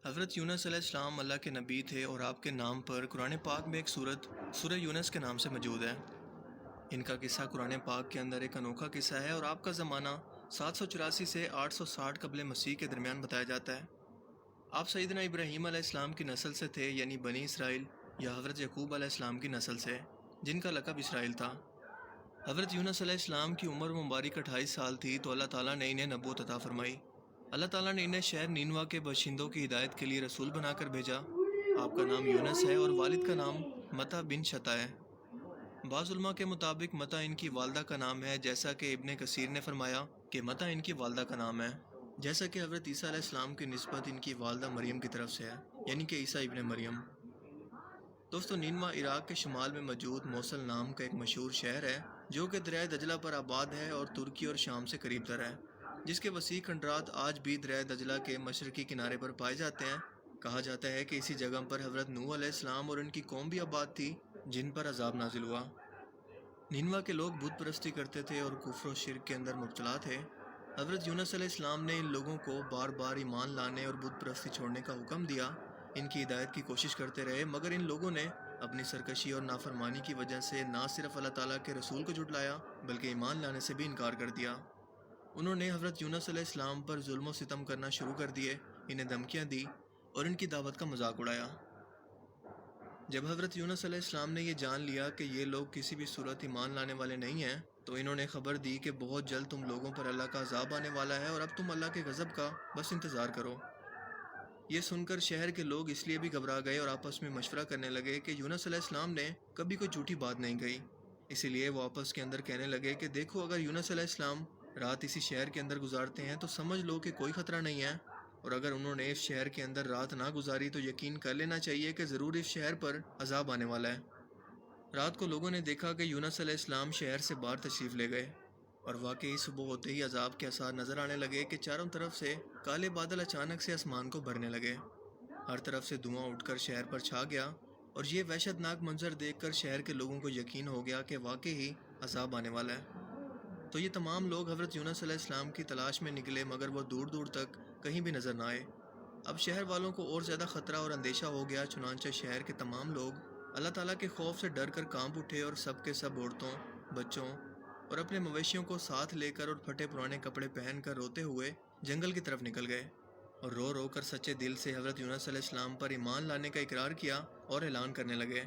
حضرت یونس علیہ السلام اللہ کے نبی تھے اور آپ کے نام پر قرآن پاک میں ایک سورت سورہ یونس کے نام سے موجود ہے۔ ان کا قصہ قرآن پاک کے اندر ایک انوکھا قصہ ہے اور آپ کا زمانہ 784 سے 860 قبل مسیح کے درمیان بتایا جاتا ہے۔ آپ سیدنا ابراہیم علیہ السلام کی نسل سے تھے، یعنی بنی اسرائیل، یا حضرت یعقوب علیہ السلام کی نسل سے، جن کا لقب اسرائیل تھا۔ حضرت یونس علیہ السلام کی عمر مبارک 28 سال تھی تو اللہ تعالیٰ نے انہیں نبوت عطا فرمائی۔ اللہ تعالیٰ نے انہیں شہر نینوا کے باشندوں کی ہدایت کے لیے رسول بنا کر بھیجا۔ آپ کا نام یونس ہے اور والد کا نام متا بن شتا ہے۔ بعض علماء کے مطابق متا ان کی والدہ کا نام ہے، جیسا کہ ابن کثیر نے فرمایا کہ متا ان کی والدہ کا نام ہے، جیسا کہ حضرت عیسیٰ علیہ السلام کی نسبت ان کی والدہ مریم کی طرف سے ہے، یعنی کہ عیسیٰ ابن مریم۔ دوستو، نینوا عراق کے شمال میں موجود موصل نام کا ایک مشہور شہر ہے جو کہ دریائے دجلہ پر آباد ہے اور ترکی اور شام سے قریب تر ہے، جس کے وسیع کھنڈرات آج بھی دریائے دجلہ کے مشرقی کنارے پر پائے جاتے ہیں۔ کہا جاتا ہے کہ اسی جگہ پر حضرت نوح علیہ السلام اور ان کی قوم بھی آباد تھی، جن پر عذاب نازل ہوا۔ نینوا کے لوگ بت پرستی کرتے تھے اور کفر و شرک کے اندر مبتلا تھے۔ حضرت یونس علیہ السلام نے ان لوگوں کو بار بار ایمان لانے اور بت پرستی چھوڑنے کا حکم دیا۔ ان کی ہدایت کی کوشش کرتے رہے، مگر ان لوگوں نے اپنی سرکشی اور نافرمانی کی وجہ سے نہ صرف اللہ تعالیٰ کے رسول کو جھٹلایا بلکہ ایمان لانے سے بھی انکار کر دیا۔ انہوں نے حضرت یونس علیہ السلام پر ظلم و ستم کرنا شروع کر دیے، انہیں دھمکیاں دی اور ان کی دعوت کا مذاق اڑایا۔ جب حضرت یونس علیہ السلام نے یہ جان لیا کہ یہ لوگ کسی بھی صورت ایمان لانے والے نہیں ہیں، تو انہوں نے خبر دی کہ بہت جلد تم لوگوں پر اللہ کا عذاب آنے والا ہے اور اب تم اللہ کے غضب کا بس انتظار کرو۔ یہ سن کر شہر کے لوگ اس لیے بھی گھبرا گئے اور آپس میں مشورہ کرنے لگے کہ یونس علیہ السلام نے کبھی کوئی جھوٹی بات نہیں کہی۔ اسی لیے وہ آپس کے اندر کہنے لگے کہ دیکھو، اگر یونس علیہ السلام رات اسی شہر کے اندر گزارتے ہیں تو سمجھ لو کہ کوئی خطرہ نہیں ہے، اور اگر انہوں نے اس شہر کے اندر رات نہ گزاری تو یقین کر لینا چاہیے کہ ضرور اس شہر پر عذاب آنے والا ہے۔ رات کو لوگوں نے دیکھا کہ یونس علیہ السلام شہر سے باہر تشریف لے گئے، اور واقعی صبح ہوتے ہی عذاب کے آثار نظر آنے لگے کہ چاروں طرف سے کالے بادل اچانک سے آسمان کو بھرنے لگے۔ ہر طرف سے دھواں اٹھ کر شہر پر چھا گیا، اور یہ وحشت ناک منظر دیکھ کر شہر کے لوگوں کو یقین ہو گیا کہ واقعی ہی عذاب آنے والا ہے۔ تو یہ تمام لوگ حضرت یونس علیہ السلام کی تلاش میں نکلے، مگر وہ دور دور تک کہیں بھی نظر نہ آئے۔ اب شہر والوں کو اور زیادہ خطرہ اور اندیشہ ہو گیا، چنانچہ شہر کے تمام لوگ اللہ تعالیٰ کے خوف سے ڈر کر کانپ اٹھے اور سب کے سب عورتوں، بچوں اور اپنے مویشیوں کو ساتھ لے کر اور پھٹے پرانے کپڑے پہن کر روتے ہوئے جنگل کی طرف نکل گئے، اور رو رو کر سچے دل سے حضرت یونس علیہ السلام پر ایمان لانے کا اقرار کیا اور اعلان کرنے لگے۔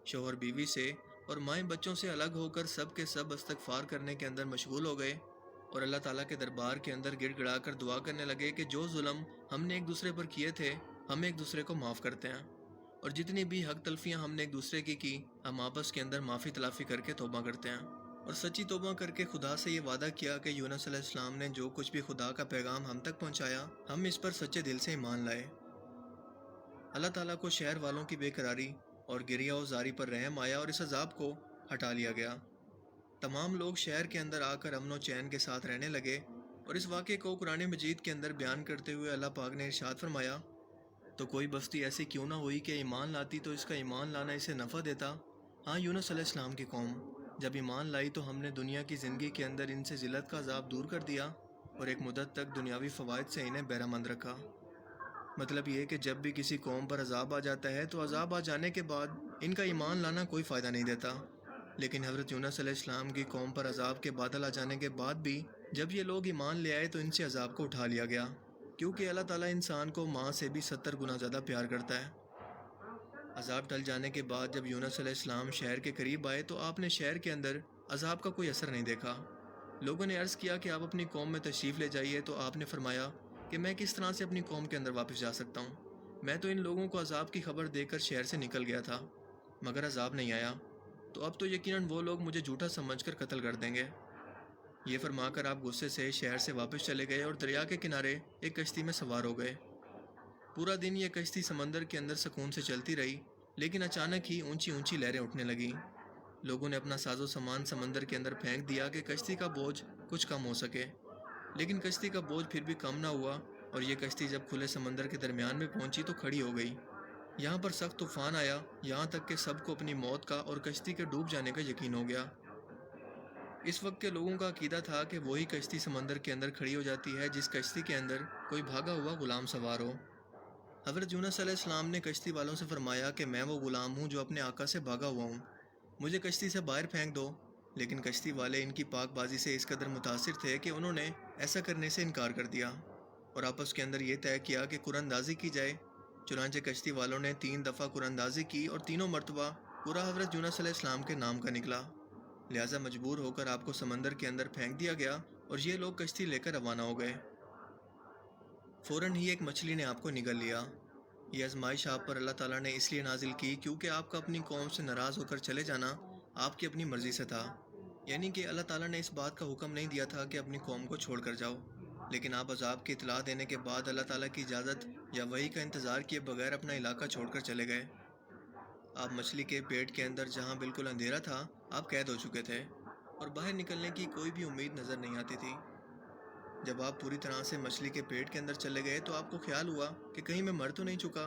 شوہر بیوی سے اور مائیں بچوں سے الگ ہو کر سب کے سب استغفار کرنے کے اندر مشغول ہو گئے، اور اللہ تعالیٰ کے دربار کے اندر گڑ گڑا کر دعا کرنے لگے کہ جو ظلم ہم نے ایک دوسرے پر کیے تھے ہم ایک دوسرے کو معاف کرتے ہیں، اور جتنی بھی حق تلفیاں ہم نے ایک دوسرے کی ہم آپس کے اندر معافی تلافی کر کے توبہ کرتے ہیں، اور سچی توبہ کر کے خدا سے یہ وعدہ کیا کہ یونس علیہ السلام نے جو کچھ بھی خدا کا پیغام ہم تک پہنچایا ہم اس پر سچے دل سے ایمان لائے۔ اللہ تعالیٰ کو شہر والوں کی بے قراری اور گریہ و زاری پر رحم آیا اور اس عذاب کو ہٹا لیا گیا۔ تمام لوگ شہر کے اندر آ کر امن و چین کے ساتھ رہنے لگے، اور اس واقعے کو قرآن مجید کے اندر بیان کرتے ہوئے اللہ پاک نے ارشاد فرمایا، تو کوئی بستی ایسی کیوں نہ ہوئی کہ ایمان لاتی تو اس کا ایمان لانا اسے نفع دیتا۔ ہاں، یونس علیہ السلام کی قوم جب ایمان لائی تو ہم نے دنیا کی زندگی کے اندر ان سے ذلت کا عذاب دور کر دیا اور ایک مدت تک دنیاوی فوائد سے انہیں بہرہ مند رکھا۔ مطلب یہ کہ جب بھی کسی قوم پر عذاب آ جاتا ہے تو عذاب آ جانے کے بعد ان کا ایمان لانا کوئی فائدہ نہیں دیتا، لیکن حضرت یونس علیہ السلام کی قوم پر عذاب کے بادل آ جانے کے بعد بھی جب یہ لوگ ایمان لے آئے تو ان سے عذاب کو اٹھا لیا گیا، کیونکہ اللہ تعالیٰ انسان کو ماں سے بھی 70 گنا زیادہ پیار کرتا ہے۔ عذاب ٹل جانے کے بعد جب یونس علیہ السلام شہر کے قریب آئے تو آپ نے شہر کے اندر عذاب کا کوئی اثر نہیں دیکھا۔ لوگوں نے عرض کیا کہ آپ اپنی قوم میں تشریف لے جائیے، تو آپ نے فرمایا کہ میں کس طرح سے اپنی قوم کے اندر واپس جا سکتا ہوں؟ میں تو ان لوگوں کو عذاب کی خبر دے کر شہر سے نکل گیا تھا، مگر عذاب نہیں آیا، تو اب تو یقیناً وہ لوگ مجھے جھوٹا سمجھ کر قتل کر دیں گے۔ یہ فرما کر آپ غصے سے شہر سے واپس چلے گئے اور دریا کے کنارے ایک کشتی میں سوار ہو گئے۔ پورا دن یہ کشتی سمندر کے اندر سکون سے چلتی رہی، لیکن اچانک ہی اونچی اونچی لہریں اٹھنے لگیں۔ لوگوں نے اپنا ساز و سامان سمندر کے اندر پھینک دیا کہ کشتی کا بوجھ کچھ کم ہو سکے، لیکن کشتی کا بوجھ پھر بھی کم نہ ہوا، اور یہ کشتی جب کھلے سمندر کے درمیان میں پہنچی تو کھڑی ہو گئی۔ یہاں پر سخت طوفان آیا، یہاں تک کہ سب کو اپنی موت کا اور کشتی کے ڈوب جانے کا یقین ہو گیا۔ اس وقت کے لوگوں کا عقیدہ تھا کہ وہی کشتی سمندر کے اندر کھڑی ہو جاتی ہے جس کشتی کے اندر کوئی بھاگا ہوا غلام سوار ہو۔ حضرت یونس علیہ السلام نے کشتی والوں سے فرمایا کہ میں وہ غلام ہوں جو اپنے آقا سے بھاگا ہوا ہوں، مجھے کشتی سے باہر پھینک دو۔ لیکن کشتی والے ان کی پاک بازی سے اس قدر متاثر تھے کہ انہوں نے ایسا کرنے سے انکار کر دیا اور آپس کے اندر یہ طے کیا کہ قرآن اندازی کی جائے۔ چنانچہ کشتی والوں نے 3 دفعہ قرآن اندازی کی اور تینوں مرتبہ پورا حضرت یونس علیہ السلام کے نام کا نکلا، لہٰذا مجبور ہو کر آپ کو سمندر کے اندر پھینک دیا گیا اور یہ لوگ کشتی لے کر روانہ ہو گئے۔ فوراً ہی ایک مچھلی نے آپ کو نگل لیا۔ یہ آزمائش آپ پر اللہ تعالیٰ نے اس لیے نازل کی کیونکہ آپ کا اپنی قوم سے ناراض ہو کر چلے جانا آپ کی اپنی مرضی سے تھا، یعنی کہ اللہ تعالیٰ نے اس بات کا حکم نہیں دیا تھا کہ اپنی قوم کو چھوڑ کر جاؤ، لیکن آپ عذاب کی اطلاع دینے کے بعد اللہ تعالیٰ کی اجازت یا وحی کا انتظار کیے بغیر اپنا علاقہ چھوڑ کر چلے گئے۔ آپ مچھلی کے پیٹ کے اندر جہاں بالکل اندھیرا تھا آپ قید ہو چکے تھے اور باہر نکلنے کی کوئی بھی امید نظر نہیں آتی تھی۔ جب آپ پوری طرح سے مچھلی کے پیٹ کے اندر چلے گئے تو آپ کو خیال ہوا کہ کہیں میں مر تو نہیں چکا،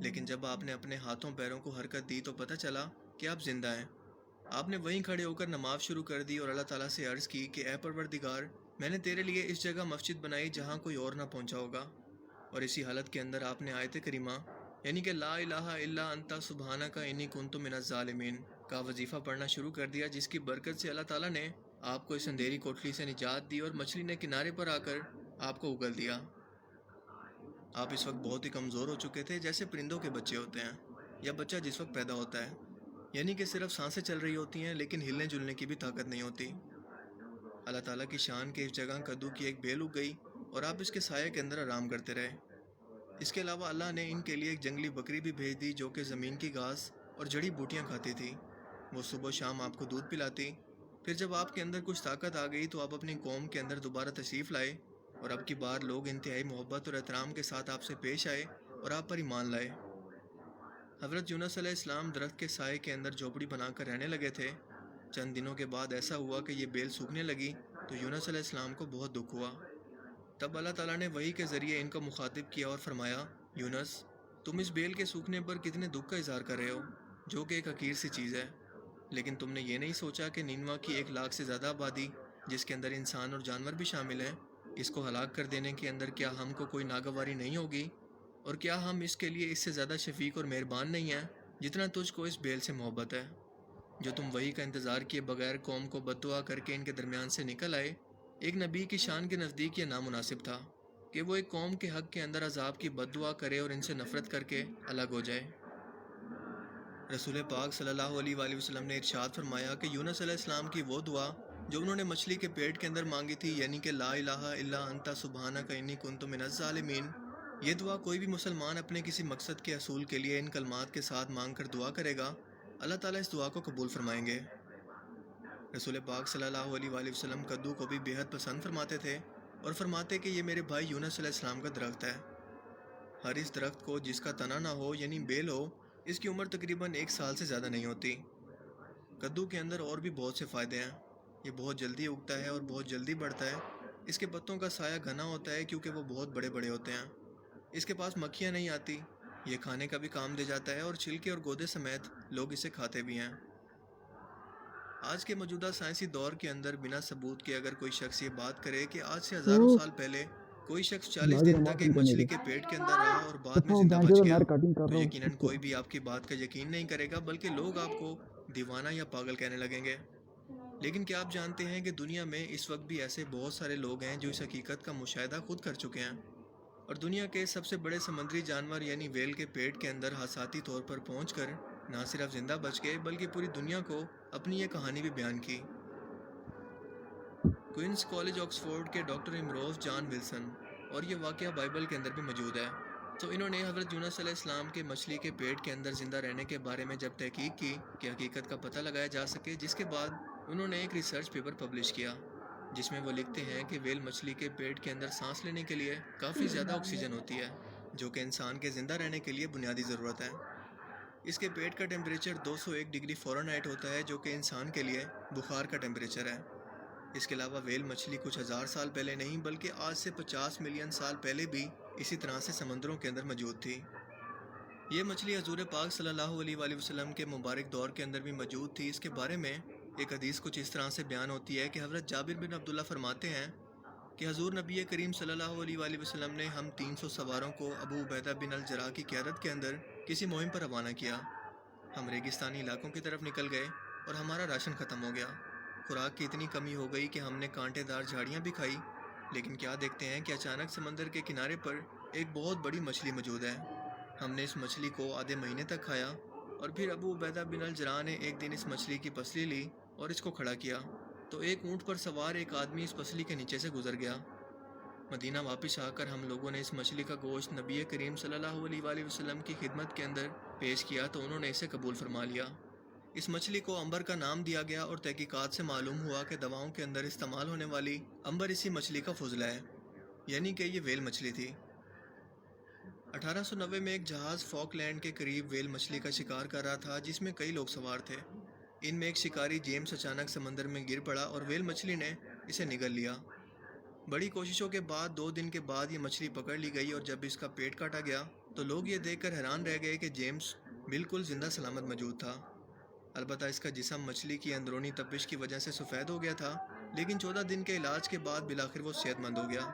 لیکن جب آپ نے اپنے ہاتھوں پیروں کو حرکت دی تو پتہ چلا کہ آپ زندہ ہیں۔ آپ نے وہیں کھڑے ہو کر نماز شروع کر دی اور اللہ تعالیٰ سے عرض کی کہ اے پروردگار، میں نے تیرے لیے اس جگہ مسجد بنائی جہاں کوئی اور نہ پہنچا ہوگا، اور اسی حالت کے اندر آپ نے آیت کریمہ یعنی کہ لا الہ الا انت سبحانک انی کنت من الظالمین کا وظیفہ پڑھنا شروع کر دیا، جس کی برکت سے اللہ تعالیٰ نے آپ کو اس اندھیری کوٹلی سے نجات دی اور مچھلی نے کنارے پر آ کر آپ کو اگل دیا۔ آپ اس وقت بہت ہی کمزور ہو چکے تھے، جیسے پرندوں کے بچے ہوتے ہیں یا بچہ جس وقت پیدا ہوتا ہے، یعنی کہ صرف سانسیں چل رہی ہوتی ہیں لیکن ہلنے جلنے کی بھی طاقت نہیں ہوتی۔ اللہ تعالیٰ کی شان کے اس جگہ کدو کی ایک بیل اگ گئی اور آپ اس کے سائے کے اندر آرام کرتے رہے۔ اس کے علاوہ اللہ نے ان کے لیے ایک جنگلی بکری بھی بھیج دی جو کہ زمین کی گھاس اور جڑی بوٹیاں کھاتی تھی۔ وہ صبح و شام آپ کو دودھ پلاتی۔ پھر جب آپ کے اندر کچھ طاقت آ گئی تو آپ اپنی قوم کے اندر دوبارہ تشریف لائے اور اب کی بار لوگ انتہائی محبت اور احترام کے ساتھ آپ سے پیش آئے اور آپ پر ایمان لائے۔ حضرت یونس علیہ السلام درخت کے سائے کے اندر جھوپڑی بنا کر رہنے لگے تھے۔ چند دنوں کے بعد ایسا ہوا کہ یہ بیل سوکھنے لگی تو یونس علیہ السلام کو بہت دکھ ہوا۔ تب اللہ تعالیٰ نے وحی کے ذریعے ان کو مخاطب کیا اور فرمایا، یونس، تم اس بیل کے سوکھنے پر کتنے دکھ کا اظہار کر رہے ہو، جو کہ ایک حقیر سی چیز ہے، لیکن تم نے یہ نہیں سوچا کہ نینوا کی 1,00,000 سے زیادہ آبادی، جس کے اندر انسان اور جانور بھی شامل ہیں، اس کو ہلاک کر دینے کے اندر کیا ہم کو کوئی ناگواری نہیں ہوگی، اور کیا ہم اس کے لیے اس سے زیادہ شفیق اور مہربان نہیں ہیں جتنا تجھ کو اس بیل سے محبت ہے، جو تم وحی کا انتظار کیے بغیر قوم کو بد دعا کر کے ان کے درمیان سے نکل آئے۔ ایک نبی کی شان کے نزدیک یہ نامناسب تھا کہ وہ ایک قوم کے حق کے اندر عذاب کی بد دعا کرے اور ان سے نفرت کر کے الگ ہو جائے۔ رسول پاک صلی اللہ علیہ وآلہ وسلم نے ارشاد فرمایا کہ یونس علیہ السلام کی وہ دعا جو انہوں نے مچھلی کے پیٹ کے اندر مانگی تھی، یعنی کہ لا الہ الا انت سبحانک انی کنت من الظالمین، یہ دعا کوئی بھی مسلمان اپنے کسی مقصد کے حصول کے لیے ان کلمات کے ساتھ مانگ کر دعا کرے گا، اللہ تعالیٰ اس دعا کو قبول فرمائیں گے۔ رسول پاک صلی اللہ علیہ وآلہ وسلم کدو کو بھی بے حد پسند فرماتے تھے اور فرماتے کہ یہ میرے بھائی یونس علیہ السلام کا درخت ہے۔ ہر اس درخت کو جس کا تنا نہ ہو یعنی بیل ہو، اس کی عمر تقریباً 1 سال سے زیادہ نہیں ہوتی۔ کدو کے اندر اور بھی بہت سے فائدے ہیں۔ یہ بہت جلدی اگتا ہے اور بہت جلدی بڑھتا ہے۔ اس کے پتوں کا سایہ گھنا ہوتا ہے کیونکہ وہ بہت بڑے بڑے ہوتے ہیں۔ اس کے پاس مکھیاں نہیں آتی۔ یہ کھانے کا بھی کام دے جاتا ہے اور چھلکے اور گودے سمیت لوگ اسے کھاتے بھی ہیں۔ آج کے موجودہ سائنسی دور کے اندر بنا ثبوت کے اگر کوئی شخص یہ بات کرے کہ آج سے ہزاروں سال پہلے کوئی شخص 40 دن تک ایک مچھلی کے پیٹ کے اندر رہا اور بعد میں زندہ بچ گیا، تو یقیناً کوئی بھی آپ کی بات کا یقین نہیں کرے گا، بلکہ لوگ آپ کو دیوانہ یا پاگل کہنے لگیں گے۔ لیکن کیا آپ جانتے ہیں کہ دنیا میں اس وقت بھی ایسے بہت سارے لوگ ہیں جو اس حقیقت کا مشاہدہ خود کر چکے ہیں اور دنیا کے سب سے بڑے سمندری جانور یعنی ویل کے پیٹ کے اندر حساسی طور پر پہنچ کر نہ صرف زندہ بچ گئے بلکہ پوری دنیا کو اپنی یہ کہانی بھی بیان کی۔ کوئنس کالج آکسفورڈ کے ڈاکٹر امروز جان ولسن، اور یہ واقعہ بائبل کے اندر بھی موجود ہے، تو انہوں نے حضرت یونس علیہ السلام کے مچھلی کے پیٹ کے اندر زندہ رہنے کے بارے میں جب تحقیق کی کہ حقیقت کا پتہ لگایا جا سکے، جس کے بعد انہوں نے ایک ریسرچ پیپر پبلش کیا جس میں وہ لکھتے ہیں کہ ویل مچھلی کے پیٹ کے اندر سانس لینے کے لیے کافی زیادہ آکسیجن ہوتی ہے، جو کہ انسان کے زندہ رہنے کے لیے بنیادی ضرورت ہے۔ اس کے پیٹ کا ٹیمپریچر 201 ڈگری فارنہائٹ ہوتا ہے، جو کہ انسان کے لیے بخار کا ٹیمپریچر ہے۔ اس کے علاوہ ویل مچھلی کچھ ہزار سال پہلے نہیں بلکہ آج سے 50 ملین سال پہلے بھی اسی طرح سے سمندروں کے اندر موجود تھی۔ یہ مچھلی حضور پاک صلی اللہ علیہ وآلہ وسلم کے مبارک دور کے اندر بھی موجود تھی۔ اس کے بارے میں ایک حدیث کچھ اس طرح سے بیان ہوتی ہے کہ حضرت جابر بن عبداللہ فرماتے ہیں کہ حضور نبی کریم صلی اللہ علیہ وآلہ وسلم نے ہم 300 سواروں کو ابو عبیدہ بن الجراح کی قیادت کے اندر کسی مہم پر روانہ کیا۔ ہم ریگستانی علاقوں کی طرف نکل گئے اور ہمارا راشن ختم ہو گیا۔ خوراک کی اتنی کمی ہو گئی کہ ہم نے کانٹے دار جھاڑیاں بھی کھائی، لیکن کیا دیکھتے ہیں کہ اچانک سمندر کے کنارے پر ایک بہت بڑی مچھلی موجود ہے۔ ہم نے اس مچھلی کو آدھے مہینے تک کھایا، اور پھر ابو عبیدہ بن الجراح نے ایک دن اس مچھلی کی پسلی لی اور اس کو کھڑا کیا تو ایک اونٹ پر سوار ایک آدمی اس پسلی کے نیچے سے گزر گیا۔ مدینہ واپس آ کر ہم لوگوں نے اس مچھلی کا گوشت نبی کریم صلی اللہ علیہ وآلہ وسلم کی خدمت کے اندر پیش کیا تو انہوں نے اسے قبول فرما لیا۔ اس مچھلی کو امبر کا نام دیا گیا، اور تحقیقات سے معلوم ہوا کہ دواؤں کے اندر استعمال ہونے والی امبر اسی مچھلی کا فضلہ ہے، یعنی کہ یہ ویل مچھلی تھی۔ 1890 میں ایک جہاز فاک لینڈ کے قریب ویل مچھلی کا شکار کر رہا تھا، جس میں کئی لوگ سوار تھے۔ ان میں ایک شکاری جیمز اچانک سمندر میں گر پڑا اور ویل مچھلی نے اسے نگل لیا۔ بڑی کوششوں کے بعد 2 دن کے بعد یہ مچھلی پکڑ لی گئی، اور جب اس کا پیٹ کاٹا گیا تو لوگ یہ دیکھ کر حیران رہ گئے کہ جیمز بالکل زندہ سلامت موجود تھا۔ البتہ اس کا جسم مچھلی کی اندرونی تپش کی وجہ سے سفید ہو گیا تھا، لیکن 14 دن کے علاج کے بعد بالآخر وہ صحت مند ہو گیا۔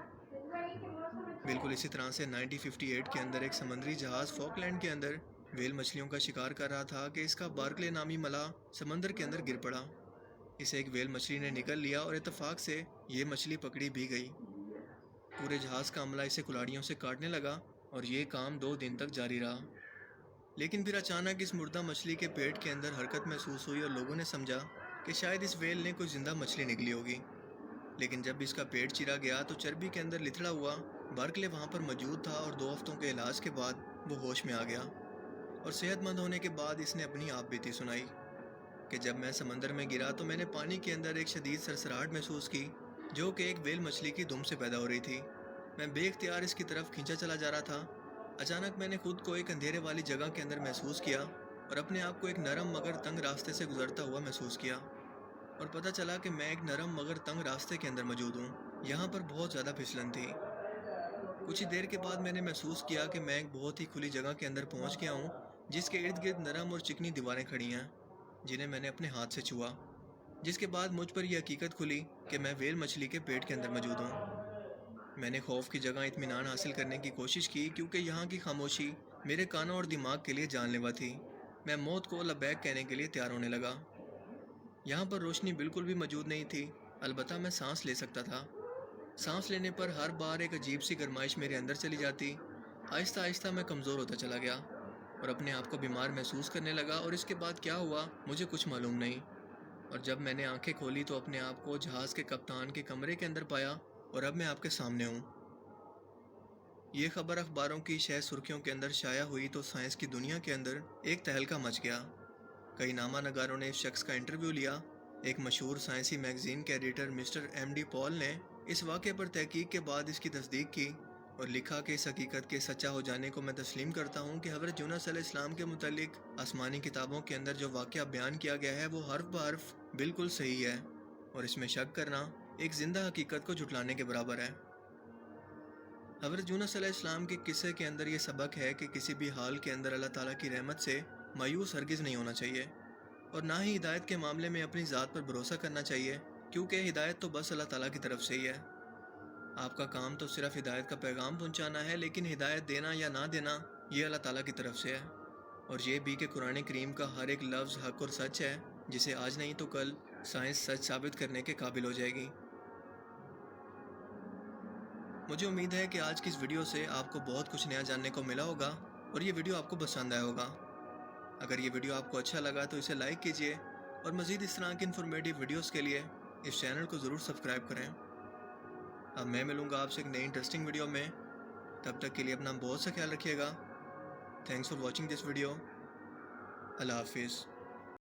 بالکل اسی طرح سے 1958 کے اندر ایک سمندری جہاز فاک لینڈ کے اندر ویل مچھلیوں کا شکار کر رہا تھا کہ اس کا بارکلے نامی ملاح سمندر کے اندر گر پڑا۔ اسے ایک ویل مچھلی نے نگل لیا اور اتفاق سے یہ مچھلی پکڑی بھی گئی۔ پورے جہاز کا عملہ اسے کلاڑیوں سے کاٹنے لگا، اور یہ کام 2 دن تک جاری رہا۔ لیکن پھر اچانک اس مردہ مچھلی کے پیٹ کے اندر حرکت محسوس ہوئی، اور لوگوں نے سمجھا کہ شاید اس ویل نے کوئی زندہ مچھلی نگلی ہوگی۔ لیکن جب اس کا پیٹ چیرا گیا تو چربی کے اندر لتھڑا ہوا بارکلے وہاں پر موجود تھا، اور 2 ہفتوں کے علاج کے بعد وہ ہوش میں آ گیا، اور صحت مند ہونے کے بعد اس نے اپنی آپ بیتی سنائی کہ جب میں سمندر میں گرا تو میں نے پانی کے اندر ایک شدید سرسراہٹ محسوس کی، جو کہ ایک ویل مچھلی کی دم سے پیدا ہو رہی تھی۔ میں بے اختیار اس کی طرف کھینچا چلا جا رہا تھا۔ اچانک میں نے خود کو ایک اندھیرے والی جگہ کے اندر محسوس کیا، اور اپنے آپ کو ایک نرم مگر تنگ راستے سے گزرتا ہوا محسوس کیا، اور پتہ چلا کہ میں ایک نرم مگر تنگ راستے کے اندر موجود ہوں۔ یہاں پر بہت زیادہ پھسلن تھی۔ کچھ ہی دیر کے بعد میں نے محسوس کیا کہ میں ایک بہت ہی کھلی جگہ کے اندر پہنچ گیا ہوں، جس کے ارد گرد نرم اور چکنی دیواریں کھڑی ہیں، جنہیں میں نے اپنے ہاتھ سے چھوا، جس کے بعد مجھ پر یہ حقیقت کھلی کہ میں ویل مچھلی کے پیٹ کے اندر موجود ہوں۔ میں نے خوف کی جگہ اطمینان حاصل کرنے کی کوشش کی، کیونکہ یہاں کی خاموشی میرے کانوں اور دماغ کے لیے جان لیوا تھی۔ میں موت کو لبیک کہنے کے لیے تیار ہونے لگا۔ یہاں پر روشنی بالکل بھی موجود نہیں تھی، البتہ میں سانس لے سکتا تھا۔ سانس لینے پر ہر بار ایک عجیب سی گرمائش میرے اندر چلی جاتی۔ آہستہ آہستہ میں کمزور ہوتا چلا گیا اور اپنے آپ کو بیمار محسوس کرنے لگا، اور اس کے بعد کیا ہوا مجھے کچھ معلوم نہیں۔ اور جب میں نے آنکھیں کھولی تو اپنے آپ کو جہاز کے کپتان کے کمرے کے اندر پایا، اور اب میں آپ کے سامنے ہوں۔ یہ خبر اخباروں کی شہ سرخیوں کے اندر شائع ہوئی تو سائنس کی دنیا کے اندر ایک تہلکہ مچ گیا۔ کئی نامہ نگاروں نے اس شخص کا انٹرویو لیا۔ ایک مشہور سائنسی میگزین کے ایڈیٹر مسٹر ایم ڈی پال نے اس واقعے پر تحقیق کے بعد اس کی تصدیق کی اور لکھا کہ اس حقیقت کے سچا ہو جانے کو میں تسلیم کرتا ہوں کہ حضرت یونس علیہ السلام کے متعلق آسمانی کتابوں کے اندر جو واقعہ بیان کیا گیا ہے وہ حرف بحرف بالکل صحیح ہے، اور اس میں شک کرنا ایک زندہ حقیقت کو جھٹلانے کے برابر ہے۔ حضرت یونس علیہ السلام کے قصے کے اندر یہ سبق ہے کہ کسی بھی حال کے اندر اللہ تعالیٰ کی رحمت سے مایوس ہرگز نہیں ہونا چاہیے، اور نہ ہی ہدایت کے معاملے میں اپنی ذات پر بھروسہ کرنا چاہیے، کیونکہ ہدایت تو بس اللہ تعالیٰ کی طرف سے ہی ہے۔ آپ کا کام تو صرف ہدایت کا پیغام پہنچانا ہے، لیکن ہدایت دینا یا نہ دینا یہ اللہ تعالیٰ کی طرف سے ہے، اور یہ بھی کہ قرآن کریم کا ہر ایک لفظ حق اور سچ ہے، جسے آج نہیں تو کل سائنس سچ ثابت کرنے کے قابل ہو جائے گی۔ مجھے امید ہے کہ آج کی اس ویڈیو سے آپ کو بہت کچھ نیا جاننے کو ملا ہوگا، اور یہ ویڈیو آپ کو پسند آیا ہوگا۔ اگر یہ ویڈیو آپ کو اچھا لگا تو اسے لائک کیجیے، اور مزید اس طرح کی انفارمیٹیو ویڈیوز کے لیے اس چینل کو ضرور سبسکرائب کریں۔ اب میں ملوں گا آپ سے ایک نئی انٹرسٹنگ ویڈیو میں، تب تک کے لیے اپنا بہت سا خیال رکھیے گا۔ Thanks for watching this video. اللہ حافظ۔